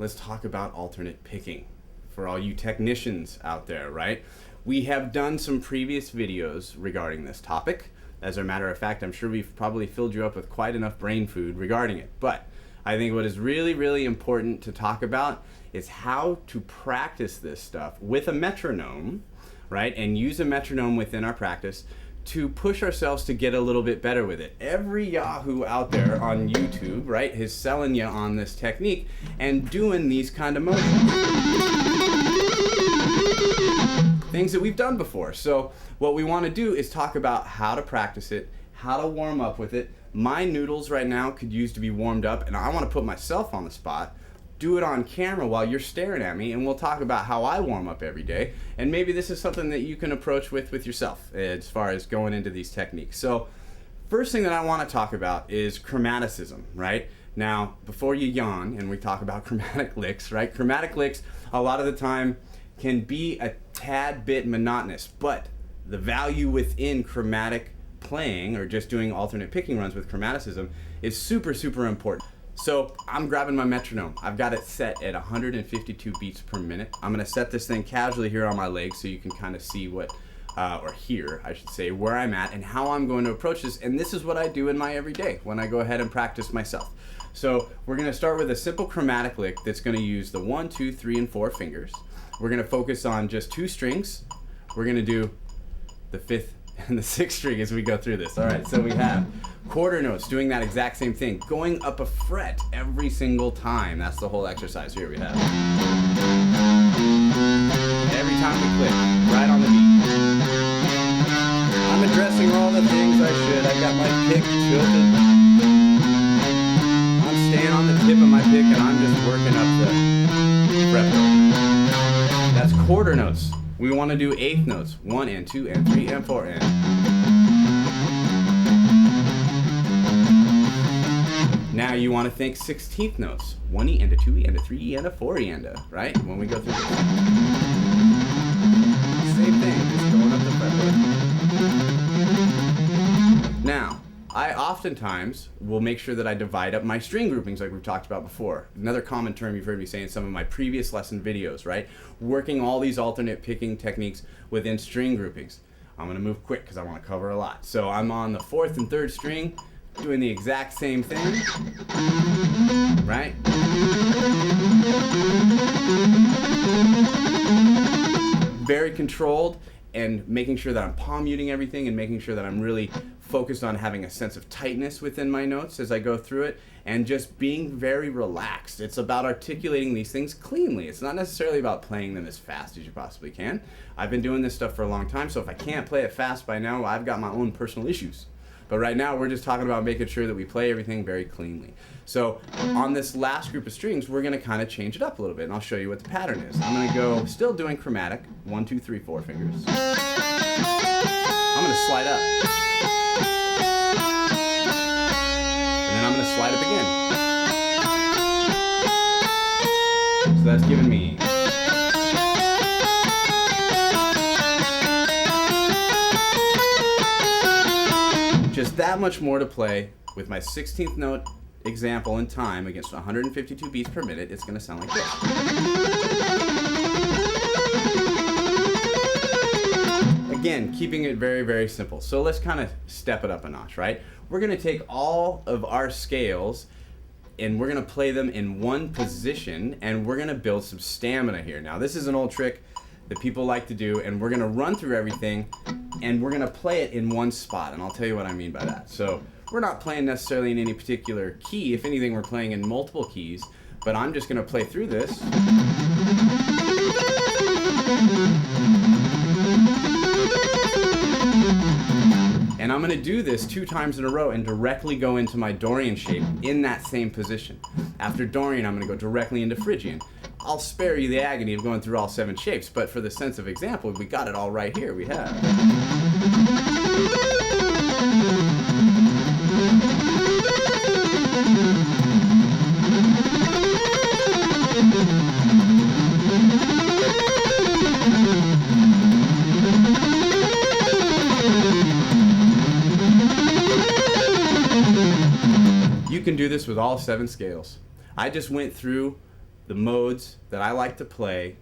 let's talk about alternate picking for all you technicians out there, right? We have done some previous videos regarding this topic. As a matter of fact, I'm sure we've probably filled you up with quite enough brain food regarding it. But I think what is really, really important to talk about is how to practice this stuff with a metronome, right? And use a metronome within our practice to push ourselves to get a little bit better with it. Every Yahoo out there on YouTube, right, is selling you on this technique and doing these kind of motions. Things that we've done before. So what we want to do is talk about how to practice it, how to warm up with it. My noodles right now could use to be warmed up, and I want to put myself on the spot, do it on camera while you're staring at me, and we'll talk about how I warm up every day. And maybe this is something that you can approach with yourself as far as going into these techniques. So first thing that I want to talk about is chromaticism, right? Now, before you yawn and we talk about chromatic licks, right? Chromatic licks, a lot of the time, can be a tad bit monotonous, but the value within chromatic playing or just doing alternate picking runs with chromaticism is super, super important. So I'm grabbing my metronome. I've got it set at 152 beats per minute. I'm gonna set this thing casually here on my leg so you can kind of see what, or hear, I should say, where I'm at and how I'm going to approach this. And this is what I do in my everyday when I go ahead and practice myself. So we're gonna start with a simple chromatic lick that's gonna use the 1, 2, 3, and 4 fingers. We're gonna focus on just 2 strings. We're gonna do the 5th and the 6th string as we go through this. All right, so we have quarter notes, doing that exact same thing, going up a fret every single time. That's the whole exercise. Here we have. Every time we click, right on the beat. I'm addressing all the things I should. I got my pick tilted. I'm staying on the tip of my pick and I'm just working up the fretboard. That's quarter notes. We want to do 8th notes. 1 and 2 and 3 and 4 and. Now you want to think 16th notes. 1E and a 2E and a 3E and a 4E and a, right? When we go through this. Same thing, just going up the fretboard. Now, I oftentimes will make sure that I divide up my string groupings like we've talked about before. Another common term you've heard me say in some of my previous lesson videos, right? Working all these alternate picking techniques within string groupings. I'm gonna move quick because I want to cover a lot. So I'm on the 4th and 3rd string, doing the exact same thing, right? Very controlled and making sure that I'm palm muting everything and making sure that I'm really focused on having a sense of tightness within my notes as I go through it and just being very relaxed. It's about articulating these things cleanly. It's not necessarily about playing them as fast as you possibly can. I've been doing this stuff for a long time, so if I can't play it fast by now, I've got my own personal issues. But right now, we're just talking about making sure that we play everything very cleanly. So on this last group of strings, we're gonna kind of change it up a little bit, and I'll show you what the pattern is. I'm gonna go, still doing chromatic, 1, 2, 3, 4 fingers. I'm gonna slide up. And then I'm gonna slide up again. So that's giving me. Just that much more to play with my 16th note example in time against 152 beats per minute. It's going to sound like this. Again, keeping it very, very simple. So let's kind of step it up a notch, right? We're going to take all of our scales and we're going to play them in one position and we're going to build some stamina here. Now, this is an old trick that people like to do, and we're going to run through everything and we're going to play it in one spot, and I'll tell you what I mean by that. So we're not playing necessarily in any particular key. If anything, we're playing in multiple keys, but I'm just going to play through this. And I'm going to do this 2 times in a row and directly go into my Dorian shape in that same position. After Dorian, I'm going to go directly into Phrygian. I'll spare you the agony of going through all 7 shapes, but for the sense of example, we got it all right here. We have. You can do this with all 7 scales. I just went through the modes that I like to play,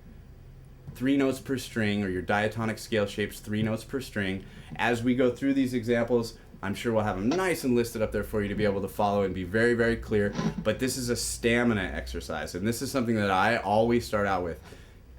3 notes per string, or your diatonic scale shapes, 3 notes per string. As we go through these examples, I'm sure we'll have them nice and listed up there for you to be able to follow and be very, very clear. But this is a stamina exercise, and this is something that I always start out with.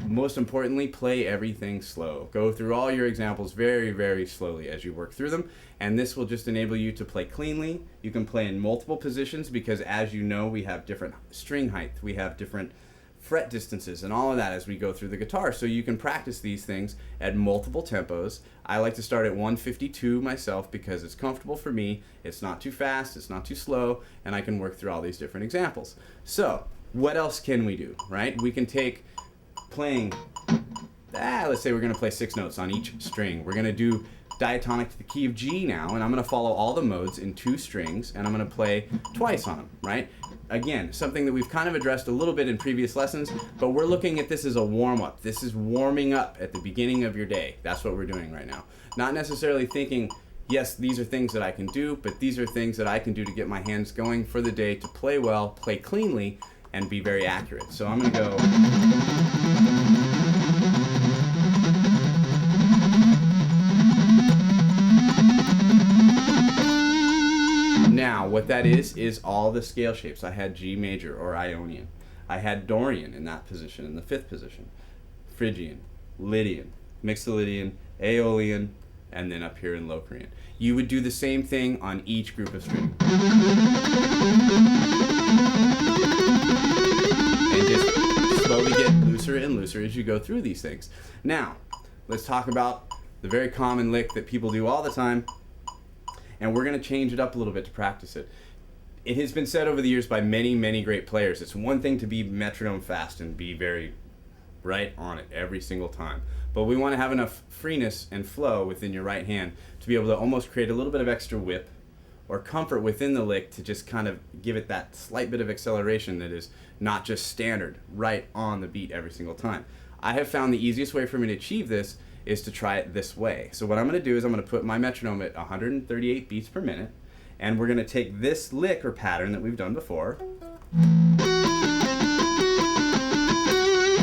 Most importantly, play everything slow. Go through all your examples very, very slowly as you work through them, and this will just enable you to play cleanly. You can play in multiple positions because, as you know, we have different string height, we have different fret distances and all of that as we go through the guitar, so you can practice these things at multiple tempos. I like to start at 152 myself because it's comfortable for me. It's not too fast, it's not too slow, and I can work through all these different examples. So what else can we do, right? We can take playing, let's say we're going to play 6 notes on each string. We're going to do diatonic to the key of G now, and I'm going to follow all the modes in 2 strings, and I'm going to play twice on them, right? Again, something that we've kind of addressed a little bit in previous lessons, but we're looking at this as a warm-up. This is warming up at the beginning of your day. That's what we're doing right now. Not necessarily thinking, yes, these are things that I can do, but these are things that I can do to get my hands going for the day, to play well, play cleanly, and be very accurate. So I'm going to go. Now, what that is all the scale shapes. I had G major or Ionian. I had Dorian in that position, in the 5th position. Phrygian, Lydian, Mixolydian, Aeolian, and then up here in Locrian. You would do the same thing on each group of strings. And just slowly get looser and looser as you go through these things. Now, let's talk about the very common lick that people do all the time, and we're going to change it up a little bit to practice it. It has been said over the years by many, many great players, it's one thing to be metronome fast and be very right on it every single time. But we want to have enough freeness and flow within your right hand to be able to almost create a little bit of extra whip or comfort within the lick to just kind of give it that slight bit of acceleration that is not just standard, right on the beat every single time. I have found the easiest way for me to achieve this is to try it this way. So what I'm going to do is I'm going to put my metronome at 138 beats per minute, and we're going to take this lick or pattern that we've done before.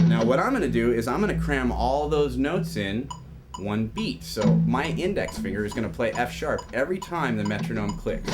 Now what I'm going to do is I'm going to cram all those notes in one beat. So my index finger is going to play F sharp every time the metronome clicks.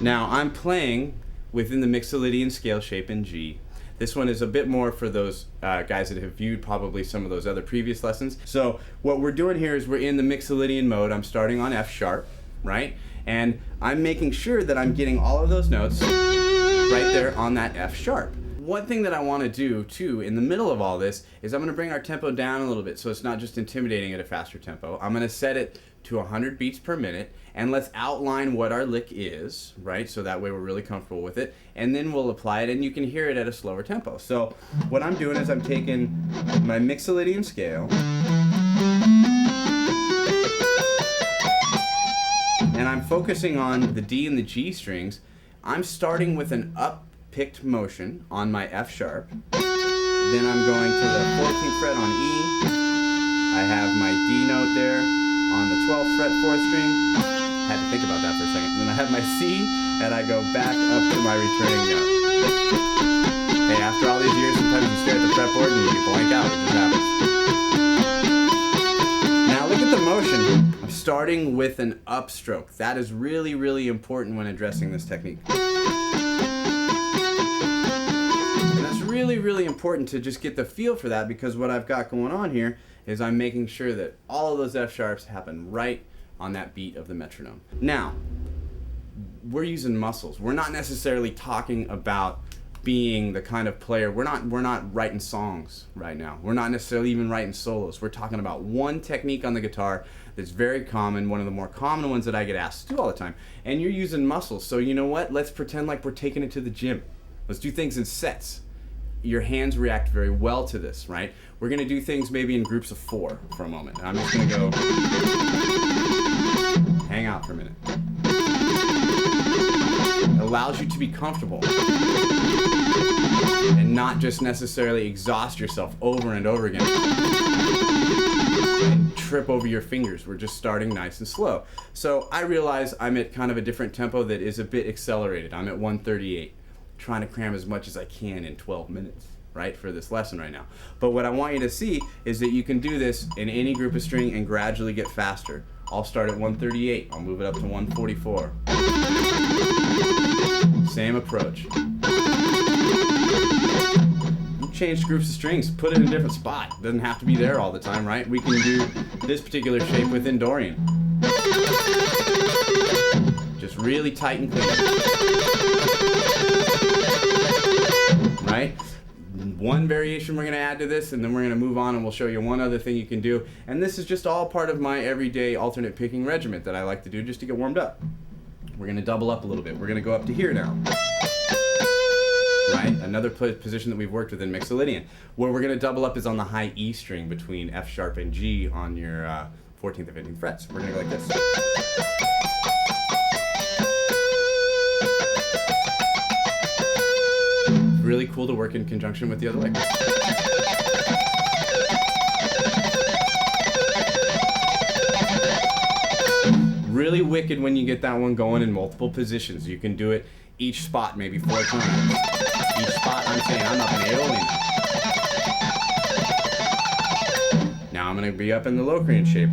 Now I'm playing within the Mixolydian scale shape in G. This one is a bit more for those guys that have viewed probably some of those other previous lessons. So what we're doing here is we're in the Mixolydian mode. I'm starting on F sharp, right? And I'm making sure that I'm getting all of those notes right there on that F sharp. One thing that I want to do too in the middle of all this is I'm going to bring our tempo down a little bit so it's not just intimidating at a faster tempo. I'm going to set it to 100 beats per minute, and let's outline what our lick is, right? So that way we're really comfortable with it, and then we'll apply it and you can hear it at a slower tempo. So what I'm doing is I'm taking my Mixolydian scale and I'm focusing on the D and the G strings. I'm starting with an up-picked motion on my F sharp, then I'm going to the 14th fret on E, I have my D note there on the 12th fret 4th string. Had to think about that for a second. Then I have my C, and I go back up to my returning note. Hey, after all these years, sometimes you stare at the fretboard and you blank out. It just happens. Now look at the motion. I'm starting with an upstroke. That is really, really important when addressing this technique. And that's really, really important to just get the feel for that, because what I've got going on here is I'm making sure that all of those F sharps happen right on that beat of the metronome. Now, we're using muscles. We're not necessarily talking about being the kind of player, we're not writing songs right now. We're not necessarily even writing solos. We're talking about one technique on the guitar that's very common, one of the more common ones that I get asked to do all the time. And you're using muscles, so you know what? Let's pretend like we're taking it to the gym. Let's do things in sets. Your hands react very well to this, right? We're gonna do things maybe in groups of 4 for a moment. I'm just gonna go, hang out for a minute. It allows you to be comfortable. and not just necessarily exhaust yourself over and over again and trip over your fingers. We're just starting nice and slow. So I realize I'm at kind of a different tempo that is a bit accelerated. I'm at 138, trying to cram as much as I can in 12 minutes, right, for this lesson right now. But what I want you to see is that you can do this in any group of string and gradually get faster. I'll start at 138, I'll move it up to 144. Same approach. Change groups of strings, put it in a different spot. It doesn't have to be there all the time, right? We can do this particular shape within Dorian. Just really tight and clean. Right? One variation we're going to add to this, and then we're going to move on and we'll show you one other thing you can do. And this is just all part of my everyday alternate picking regiment that I like to do just to get warmed up. We're going to double up a little bit. We're going to go up to here now. Right? Another position that we've worked with in Mixolydian. Where we're going to double up is on the high E string between F sharp and G on your 14th and 15th frets. We're going to go like this. Really cool to work in conjunction with the other way. Really wicked when you get that one going in multiple positions. You can do it each spot maybe 4 times. Each spot, I'm saying I'm up in Aeolian. Now I'm going to be up in the Locrian shape.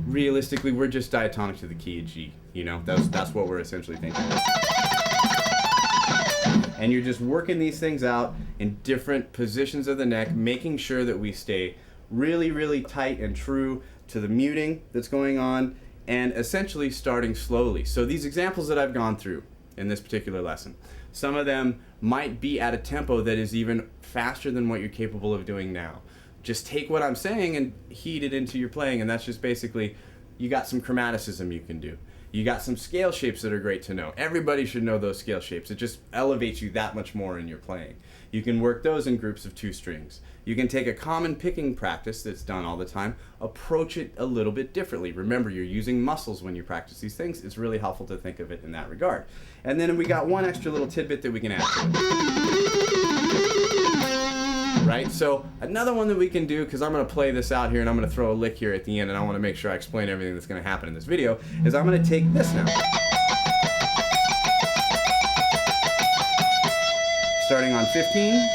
Realistically, we're just diatonic to the key of G. You know, that's what we're essentially thinking. And you're just working these things out in different positions of the neck, making sure that we stay really, really tight and true to the muting that's going on, and essentially starting slowly. So these examples that I've gone through in this particular lesson, some of them might be at a tempo that is even faster than what you're capable of doing now. Just take what I'm saying and heat it into your playing, and that's just basically, you got some chromaticism you can do. You got some scale shapes that are great to know. Everybody should know those scale shapes. It just elevates you that much more in your playing. You can work those in groups of 2 strings. You can take a common picking practice that's done all the time, approach it a little bit differently. Remember, you're using muscles when you practice these things. It's really helpful to think of it in that regard. And then we got one extra little tidbit that we can add to it. Right? So another one that we can do, because I'm going to play this out here and I'm going to throw a lick here at the end, and I want to make sure I explain everything that's going to happen in this video, is I'm going to take this now. Starting on 15,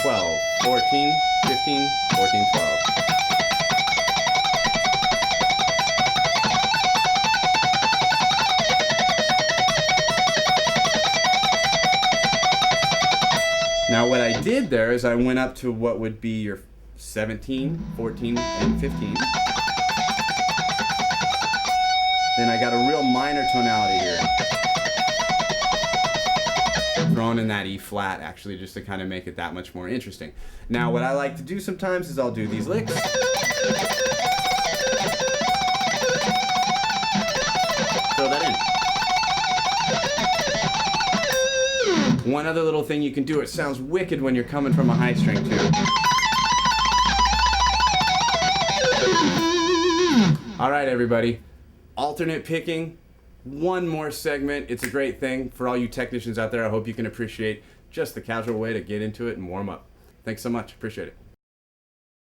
12, 14, 15, 14, 12. Now what I did there is I went up to what would be your 17, 14, and 15. Then I got a real minor tonality here. Thrown in that E flat, actually, just to kind of make it that much more interesting. Now what I like to do sometimes is I'll do these licks. Throw that in. One other little thing you can do, it sounds wicked when you're coming from a high string too. Alright everybody, alternate picking, one more segment. It's a great thing for all you technicians out there. I hope you can appreciate just the casual way to get into it and warm up. Thanks so much, appreciate it.